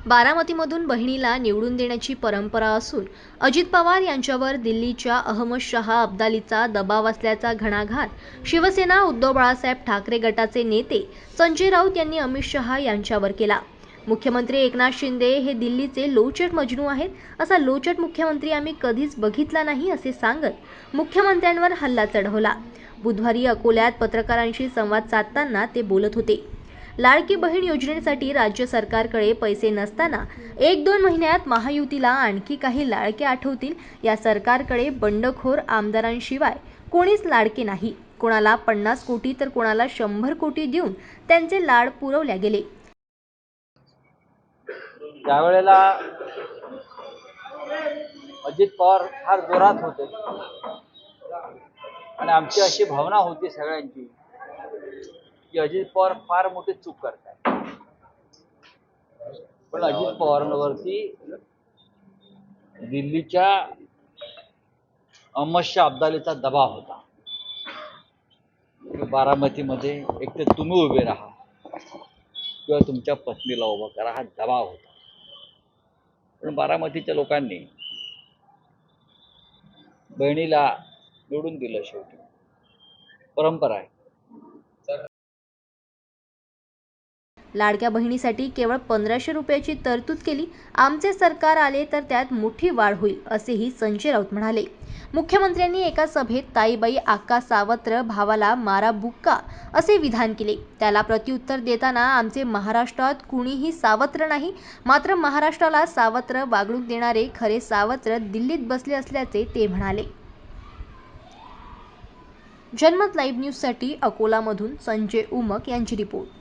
बारामतीमधून बहिणीला निवडून देण्याची परंपरा असून अजित पवार यांच्यावर दिल्लीच्या अहमद शहा अब्दालीचा दबाव असल्याचा घणाघात शिवसेना उद्धव बाळासाहेब ठाकरे गटाचे नेते संजय राऊत यांनी अमित शहा यांच्यावर केला। मुख्यमंत्री एकनाथ शिंदे हे दिल्लीचे लोचट मजनू आहेत। असा लोचट मुख्यमंत्री आम्ही कधीच बघितला नाही असे सांगत मुख्यमंत्र्यांवर हल्ला चढवला। बुधवारी अकोल्यात पत्रकारांशी संवाद साधताना ते बोलत होते। लाडकी बहीण योजनेसाठी राज्य सरकारकडे पैसे नसताना 1-2 महिन्यात महायुतीला आणखी काही लाडके आठवतील। या सरकारकडे बंडखोर आमदारांशिवाय कोणीच लाडके नाही। कोणाला 50 कोटी तर कोणाला 100 कोटी देऊन त्यांचे लाड पुरवले गेले। त्यावेळेला अजित पवार फार जोरात होते आणि आमची अशी भावना होती सगळ्यांची की अजित पवार फार मोठी चूक करतात। पण अजित पवारांवरती दिल्लीच्या अहमद शहा अब्दालीचा दबाव होता। बारामतीमध्ये एक तर तुम्ही उभे राहा किंवा तुमच्या पत्नीला उभा करा, हा दबाव होता। पण बारामतीच्या लोकांनी बहिणीला निवडून दिलं। शेवटी परंपरा आहे। लाडक्या बहिणीसाठी केवळ 1500 रुपयाची तरतूद केली। आमचे सरकार आले तर त्यात मोठी वाढ होईल असेही संजय राऊत म्हणाले। मुख्यमंत्र्यांनी एका सभेत ताईबाई आक्का सावत्र भावाला मारा बुक्का असे विधान केले। त्याला प्रत्युत्तर देताना आमचे महाराष्ट्रात कुणीही सावत्र नाही, मात्र महाराष्ट्राला सावत्र वागणूक देणारे खरे सावत्र दिल्लीत बसले असल्याचे ते म्हणाले। जनमत लाईव्ह न्यूजसाठी अकोलामधून संजय उमक यांची रिपोर्ट।